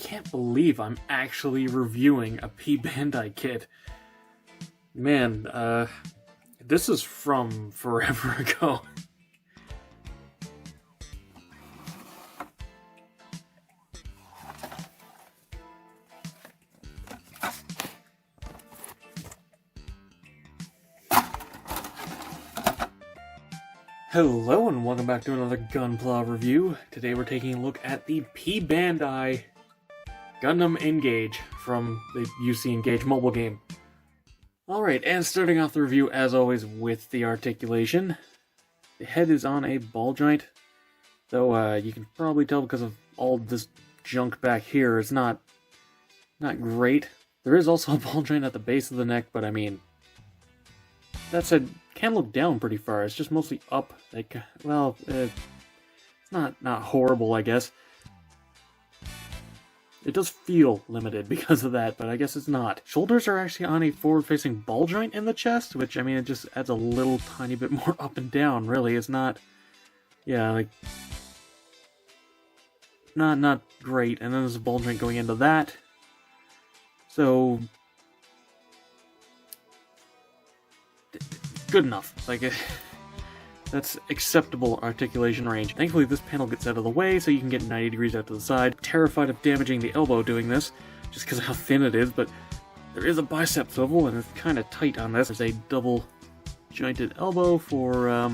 can't believe I'm actually reviewing a P-Bandai kit. Man, this is from forever ago. Hello and welcome back to another Gunpla review. Today we're taking a look at the P-Bandai Gundam Engage from the HGUC Engage Mobile Game. Alright, and starting off the review as always with the articulation. The head is on a ball joint, though you can probably tell because of all this junk back here, it's not great. There is also a ball joint at the base of the neck, but I mean, that said, can look down pretty far. It's just mostly up. Like, well, it's not horrible, I guess. It does feel limited because of that, but I guess it's not. Shoulders are actually on a forward-facing ball joint in the chest, which, I mean, it just adds a little tiny bit more up and down, really. It's not, yeah, like, not great. And then there's a ball joint going into that. So, good enough. Like, that's acceptable articulation range. Thankfully, this panel gets out of the way, so you can get 90 degrees out to the side. Terrified of damaging the elbow doing this, just because of how thin it is, but there is a bicep swivel, and it's kind of tight on this. There's a double-jointed elbow for,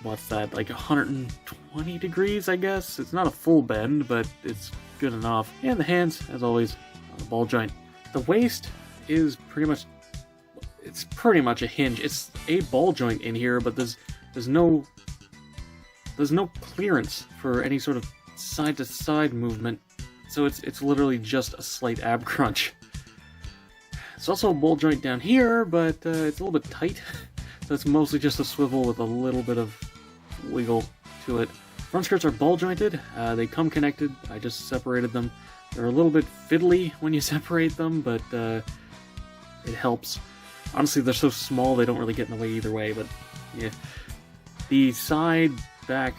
what's that, like 120 degrees, I guess? It's not a full bend, but it's good enough. And the hands, as always, on the ball joint. The waist is pretty much a hinge. It's a ball joint in here, but there's no clearance for any sort of side-to-side movement, so it's literally just a slight ab crunch. It's also a ball joint down here, but it's a little bit tight, so it's mostly just a swivel with a little bit of wiggle to it. Front skirts are ball jointed. They come connected. I just separated them. They're a little bit fiddly when you separate them, but it helps. Honestly, they're so small they don't really get in the way either way, but yeah. The side, back,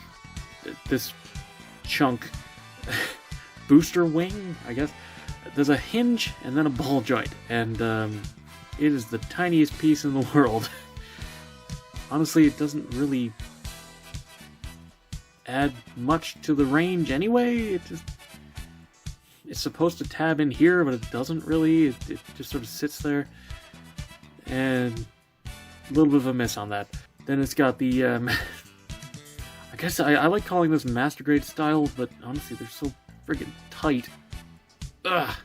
this chunk, booster wing, I guess, there's a hinge and then a ball joint, and it is the tiniest piece in the world. Honestly, it doesn't really add much to the range anyway. It's supposed to tab in here, but it doesn't really. It just sort of sits there. And a little bit of a miss on that. Then it's got the, I guess I like calling this master grade style, but honestly they're so friggin' tight. Ugh.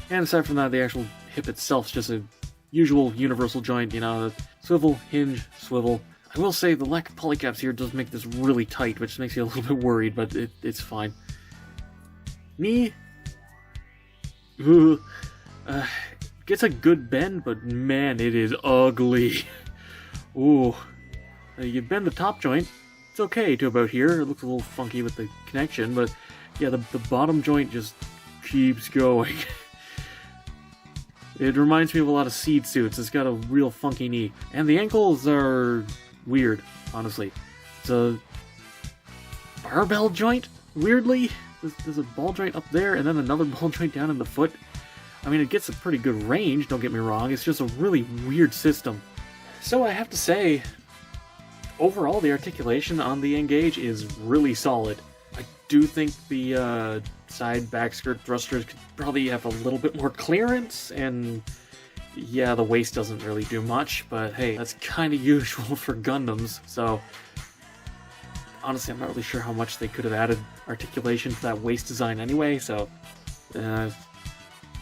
And aside from that, the actual hip itself is just a usual universal joint, you know, swivel, hinge, swivel. I will say the lack of polycaps here does make this really tight, which makes you a little bit worried, but it's fine. Knee. Ooh. Gets a good bend, but man, it is ugly. Ooh. You bend the top joint, it's okay to about here. It looks a little funky with the connection, but yeah, the bottom joint just keeps going. It reminds me of a lot of seed suits. It's got a real funky knee. And the ankles are weird, honestly. It's a barbell joint, weirdly. There's a ball joint up there, and then another ball joint down in the foot. I mean, it gets a pretty good range, don't get me wrong, it's just a really weird system. So I have to say, overall the articulation on the Engage is really solid. I do think the side back skirt thrusters could probably have a little bit more clearance, and yeah, the waist doesn't really do much, but hey, that's kind of usual for Gundams, so honestly I'm not really sure how much they could have added articulation to that waist design anyway, so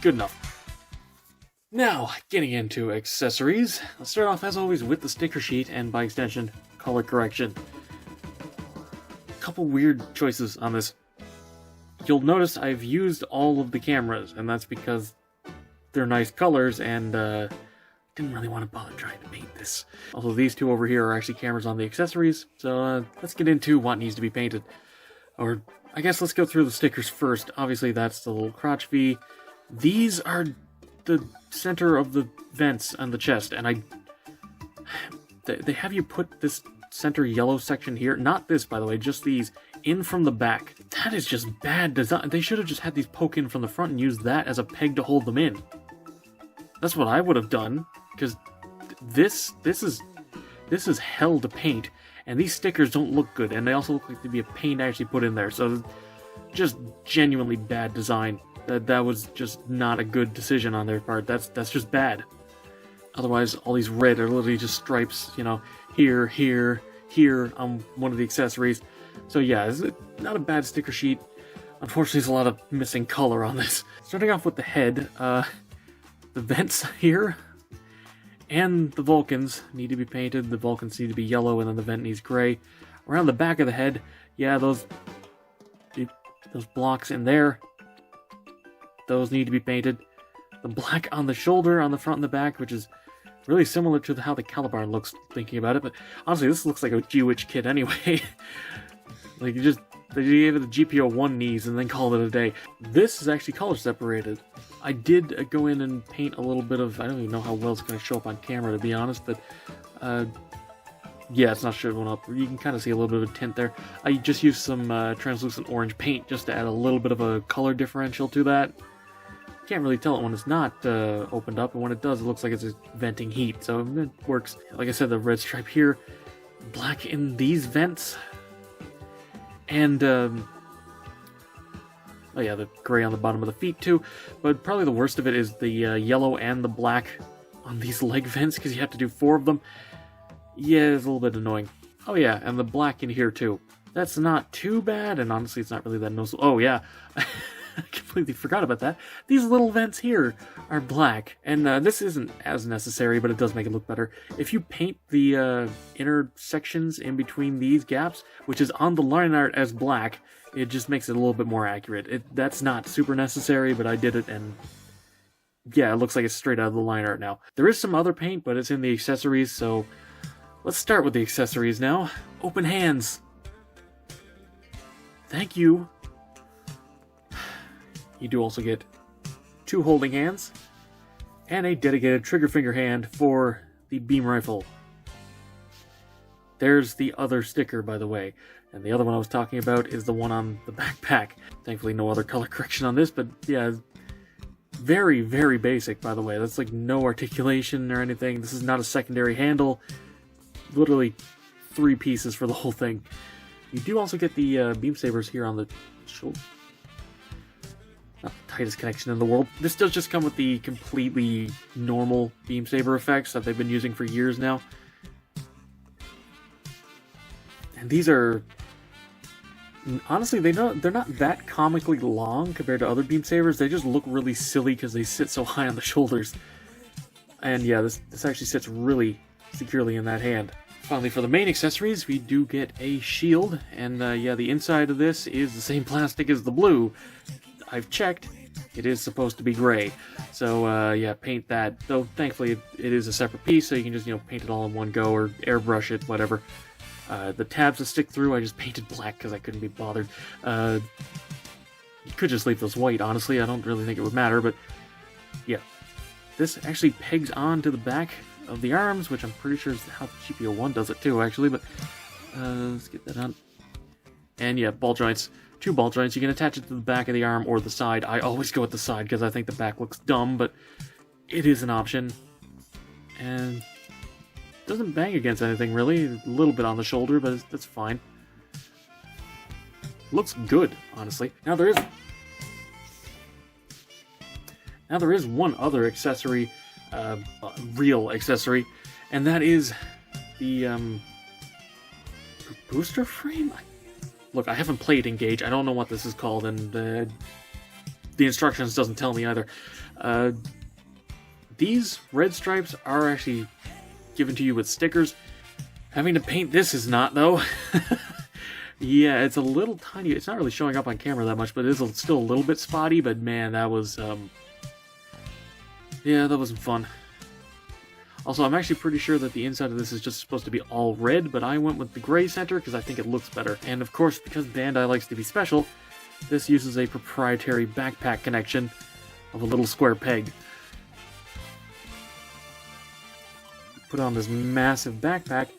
good enough. Now, getting into accessories. Let's start off, as always, with the sticker sheet and, by extension, color correction. A couple weird choices on this. You'll notice I've used all of the cameras, and that's because they're nice colors, and didn't really want to bother trying to paint this. Also, these two over here are actually cameras on the accessories, so let's get into what needs to be painted. Or, I guess let's go through the stickers first. Obviously, that's the little crotch V. These are the center of the vents on the chest, and they have you put this center yellow section here, not this by the way, just these, in from the back. That is just bad design. They should have just had these poke in from the front and used that as a peg to hold them in. That's what I would have done, because this is hell to paint, and these stickers don't look good, and they also look like they'd be a pain to actually put in there, so just genuinely bad design. That was just not a good decision on their part. That's just bad. Otherwise, all these red are literally just stripes, you know, here, here, here on one of the accessories. So yeah, it's not a bad sticker sheet. Unfortunately, there's a lot of missing color on this. Starting off with the head, the vents here and the Vulcans need to be painted. The Vulcans need to be yellow, and then the vent needs gray. Around the back of the head, yeah, those blocks in there, those need to be painted. The black on the shoulder, on the front and the back, which is really similar to how the Caliban looks, thinking about it, but honestly, this looks like a G-Witch kit anyway. Like, they gave it the GPO-1 knees and then called it a day. This is actually color separated. I did go in and paint a little bit of, I don't even know how well it's going to show up on camera, to be honest, but yeah, it's not showing up. You can kind of see a little bit of a tint there. I just used some translucent orange paint just to add a little bit of a color differential to that. Can't really tell it when it's not opened up, and when it does, it looks like it's just venting heat, so it works. Like I said, the red stripe here, black in these vents, and oh yeah, the gray on the bottom of the feet too. But probably the worst of it is the yellow and the black on these leg vents, because you have to do 4 of them. Yeah, it's a little bit annoying. Oh yeah, and the black in here too. That's not too bad, and honestly, it's not really that noticeable. Oh yeah. I completely forgot about that. These little vents here are black, and this isn't as necessary, but it does make it look better. If you paint the inner sections in between these gaps, which is on the line art as black, it just makes it a little bit more accurate. That's not super necessary, but I did it, and yeah, it looks like it's straight out of the line art now. There is some other paint, but it's in the accessories, so let's start with the accessories now. Open hands. Thank you. You do also get 2 holding hands and a dedicated trigger finger hand for the beam rifle. There's the other sticker, by the way, and the other one I was talking about is the one on the backpack. Thankfully, no other color correction on this, but yeah, very, very basic, by the way. That's like no articulation or anything. This is not a secondary handle. Literally 3 pieces for the whole thing. You do also get the beam sabers here on the shoulder. Not the tightest connection in the world. This does just come with the completely normal beam saber effects that they've been using for years now. And these are, honestly, they're not that comically long compared to other beam sabers. They just look really silly because they sit so high on the shoulders. And yeah, this actually sits really securely in that hand. Finally, for the main accessories, we do get a shield, and yeah, the inside of this is the same plastic as the blue. I've checked, it is supposed to be gray, so yeah, paint that. Though thankfully it is a separate piece, so you can just, you know, paint it all in one go or airbrush it, whatever. The tabs that stick through, I just painted black because I couldn't be bothered. You could just leave those white, honestly. I don't really think it would matter, but yeah, this actually pegs on to the back of the arms, which I'm pretty sure is how the GPO-1 does it too, actually, but let's get that on. And yeah, ball joints. 2 ball joints. You can attach it to the back of the arm or the side. I always go with the side because I think the back looks dumb, but it is an option. And doesn't bang against anything, really. A little bit on the shoulder, but that's fine. Looks good, honestly. Now there is one other accessory, real accessory, and that is the booster frame? Look, I haven't played Engage. I don't know what this is called, and the instructions doesn't tell me either. These red stripes are actually given to you with stickers. Having to paint this is not, though. Yeah, it's a little tiny. It's not really showing up on camera that much, but it is still a little bit spotty, but man, that was, yeah, that wasn't fun. Also, I'm actually pretty sure that the inside of this is just supposed to be all red, but I went with the gray center because I think it looks better. And of course, because Bandai likes to be special, this uses a proprietary backpack connection of a little square peg. Put on this massive backpack,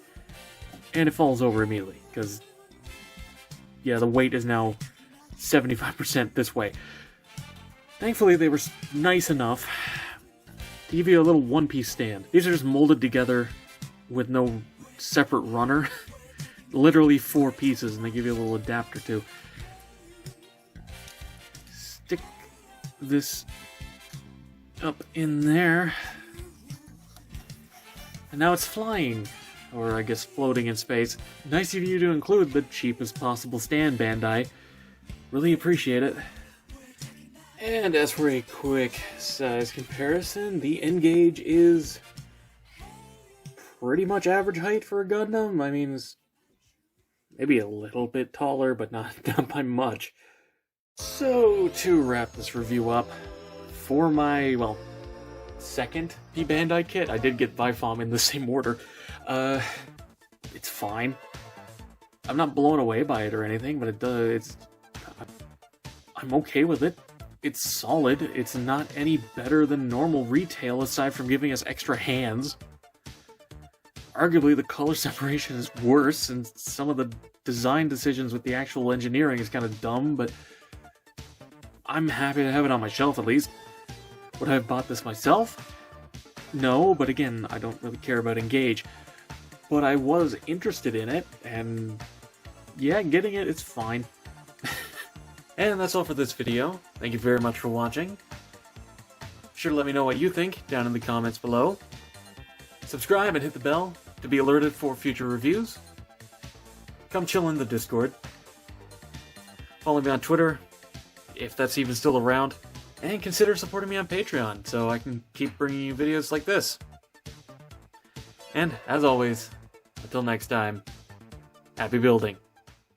and it falls over immediately, because, yeah, the weight is now 75% this way. Thankfully, they were nice enough to give you a little one-piece stand. These are just molded together with no separate runner. Literally 4 pieces, and they give you a little adapter too. Stick this up in there. And now it's flying. Or I guess floating in space. Nice of you to include the cheapest possible stand, Bandai. Really appreciate it. And as for a quick size comparison, the Engage is pretty much average height for a Gundam. I mean, it's maybe a little bit taller, but not by much. So, to wrap this review up, for my, well, second P-Bandai kit, I did get Vifom in the same order. It's fine. I'm not blown away by it or anything, but I'm okay with it. It's solid. It's not any better than normal retail aside from giving us extra hands. Arguably, the color separation is worse, and some of the design decisions with the actual engineering is kind of dumb, but I'm happy to have it on my shelf at least. Would I have bought this myself? No, but again, I don't really care about Engage. But I was interested in it, and yeah, getting it, it's fine. And that's all for this video. Thank you very much for watching. Be sure to let me know what you think down in the comments below. Subscribe and hit the bell to be alerted for future reviews. Come chill in the Discord. Follow me on Twitter, if that's even still around. And consider supporting me on Patreon so I can keep bringing you videos like this. And, as always, until next time, happy building.